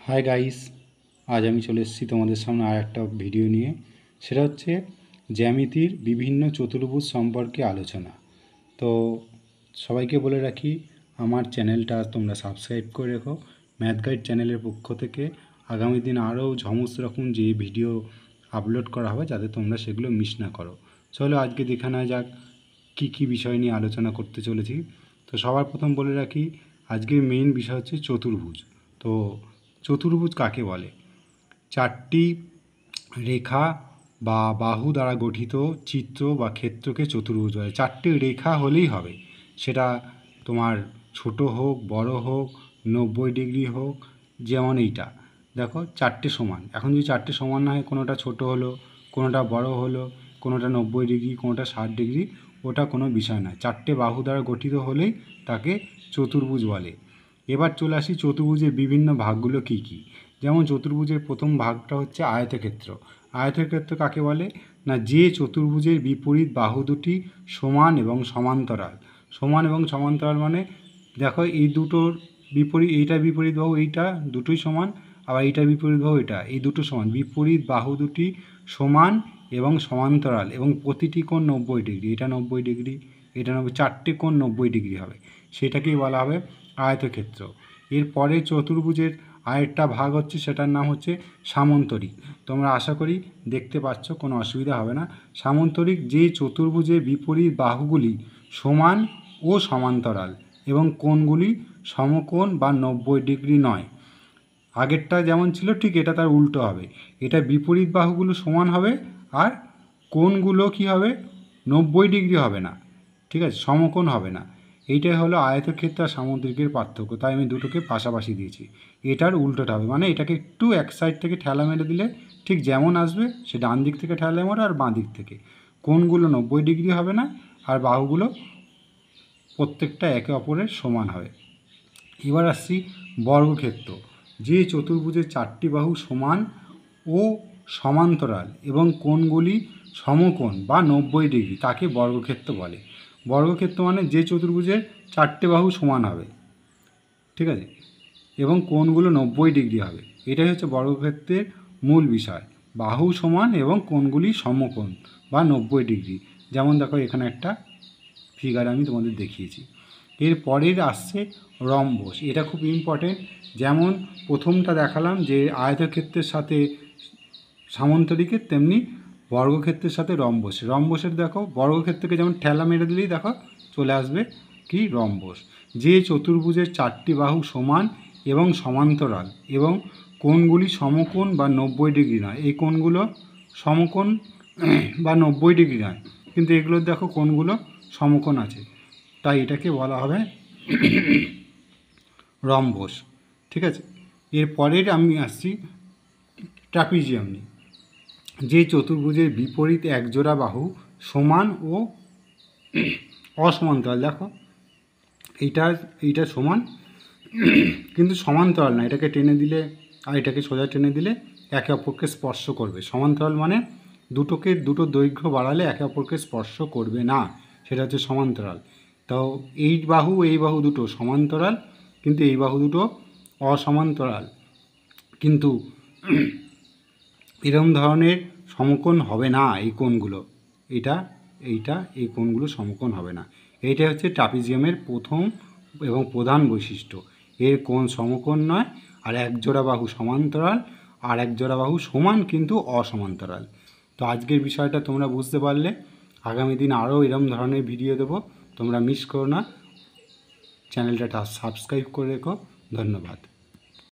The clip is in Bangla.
হাই গাইস, আজ আমি চলে এসেছি তোমাদের সামনে আর একটা ভিডিও নিয়ে। সেটা হচ্ছে জ্যামিতির বিভিন্ন চতুর্ভুজ সম্পর্কে আলোচনা। তো সবাইকে বলে রাখি, আমার চ্যানেলটা তোমরা সাবস্ক্রাইব করে রেখো। ম্যাথ গাইড চ্যানেলের পক্ষ থেকে আগামী দিন আরও সমস্ত রকম যে ভিডিও আপলোড করা হবে, যাতে তোমরা সেগুলো মিস না করো। চলো আজকে দেখে নেওয়া যাক কী কী বিষয় নিয়ে আলোচনা করতে চলেছি। তো সবার প্রথম বলে রাখি, আজকের মেইন বিষয় হচ্ছে চতুর্ভুজ। তো চতুর্ভুজ কাকে বলে? চারটি রেখা বা বাহু দ্বারা গঠিত চিত্র বা ক্ষেত্রকে চতুর্ভুজ বলে। চারটি রেখা হলেই হবে, সেটা তোমার ছোট হোক, বড় হোক, 90 ডিগ্রি হোক। যেমন এইটা দেখো, চারটে সমান। এখন যদি চারটে সমান না হয়, কোনোটা ছোট হলো, কোনোটা বড় হলো, কোনোটা 90 ডিগ্রি, কোনোটা 60 ডিগ্রি, ওটা কোনো বিষয় নয়। চারটে বাহু দ্বারা গঠিত হলেই তাকে চতুর্ভুজ বলে। এবার চলে আসি চতুর্ভুজের বিভিন্ন ভাগগুলো কী কী। যেমন চতুর্ভুজের প্রথম ভাগটা হচ্ছে আয়তক্ষেত্র। আয়তক্ষেত্র কাকে বলে? না, যে চতুর্ভুজের বিপরীত বাহু দুটি সমান এবং সমান্তরাল। সমান এবং সমান্তরাল মানে দেখো, এই দুটোর বিপরীত, এইটার বিপরীত বাহু এইটা, দুটোই সমান। আবার এইটার বিপরীত বাহু এটা, এই দুটো সমান। বিপরীত বাহু দুটি সমান এবং সমান্তরাল এবং প্রতিটি কোণ 90 ডিগ্রি। এটা 90 ডিগ্রি, এটা 90, চারটে কোণ 90 ডিগ্রি হবে, সেটাকেই বলা হবে আয়তক্ষেত্র। এরপরে চতুর্ভুজের আরেকটা ভাগ হচ্ছে, সেটার নাম হচ্ছে সামন্তরিক। তোমরা আশা করি দেখতে পাচ্ছ, কোনো অসুবিধা হবে না। সামন্তরিক যে চতুর্ভুজের বিপরীত বাহুগুলি সমান ও সমান্তরাল এবং কোণগুলি সমকোণ বা 90 ডিগ্রি নয়। আগেরটা যেমন ছিল ঠিক এটা তার উল্টো হবে। এটা বিপরীত বাহুগুলো সমান হবে আর কোণগুলো কি হবে? 90 ডিগ্রি হবে না, ঠিক আছে, সমকোণ হবে না। এইটাই হলো আয়তক্ষেত্র আর সামুদ্রিকের পার্থক্য। তাই আমি দুটোকে পাশাপাশি দিয়েছি। এটার উল্টোটা হবে, মানে এটাকে একটু এক সাইড থেকে ঠেলা মেরে দিলে ঠিক যেমন আসবে, সে ডান দিক থেকে ঠেলা মারো আর বাঁ দিক থেকে। কোণগুলো 90 ডিগ্রি হবে না, আর বাহুগুলো প্রত্যেকটা একে অপরের সমান হবে। এবার আসছি বর্গক্ষেত্র। যে চতুর্ভুজের চারটি বাহু সমান ও সমান্তরাল এবং কোণগুলি সমকোণ বা 90 ডিগ্রি, তাকে বর্গক্ষেত্র বলে। বর্গক্ষেত্র মানে যে চতুর্ভুজের চারটে বাহু সমান হবে, ঠিক আছে, এবং কোণগুলো 90 ডিগ্রি হবে। এটাই হচ্ছে বর্গক্ষেত্রের মূল বিষয়। বাহু সমান এবং কোণগুলি সমকোণ বা 90 ডিগ্রি। যেমন দেখো, এখানে একটা ফিগার আমি তোমাদের দেখিয়েছি। এর পরের আসছে রম্বস। এটা খুব ইম্পর্টেন্ট। যেমন প্রথমটা দেখালাম যে আয়তক্ষেত্রের সাথে সামন্তরিকের, তেমনি বর্গক্ষেত্রের সাথে রম্বস। রম্বসের দেখো, বর্গক্ষেত্রকে যেমন ঠেলা মেরে দিলেই দেখো চলে আসবে কি? রম্বস। যে চতুর্ভুজের চারটি বাহু সমান এবং সমান্তরাল এবং কোণগুলি সমকোণ বা 90 ডিগ্রি নয়। এই কোণগুলো সমকোণ বা 90 ডিগ্রি নয়, কিন্তু এগুলোর দেখো কোণগুলো সমকোণ আছে, তাই এটাকে বলা হবে রম্বস, ঠিক আছে। এরপরের আমি আসছি ট্রাপিজিয়াম নিয়ে। যে চতুর্ভুজের বিপরীত একজোড়া বাহু সমান ও অসমান্তরাল। দেখো, এইটা সমান কিন্তু সমান্তরাল না। এটাকে টেনে দিলে আর এটাকে সোজা টেনে দিলে একে অপরকে স্পর্শ করবে। সমান্তরাল মানে দুটো দৈর্ঘ্য বাড়ালে একে অপরকে স্পর্শ করবে না, সেটা হচ্ছে সমান্তরাল। তো এই বাহু দুটো সমান্তরাল, কিন্তু এই বাহু দুটো অসমান্তরাল। কিন্তু এরকম ধরনের সমকোণ হবে না এই কোণগুলো। এই কোণগুলো সমকোণ হবে না। এইটা হচ্ছে ট্রাপিজিয়ামের প্রথম এবং প্রধান বৈশিষ্ট্য। এর কোণ সমকোণ নয়, আর একজোড়া বাহু সমান্তরাল, আর একজোড়া বাহু সমান কিন্তু অসমান্তরাল। তো আজকের বিষয়টা তোমরা বুঝতে পারলে। আগামী দিন আরও এরকম ধরনের ভিডিও দেবো, তোমরা মিস করো না। চ্যানেলটা সাবস্ক্রাইব করে রেখো। ধন্যবাদ।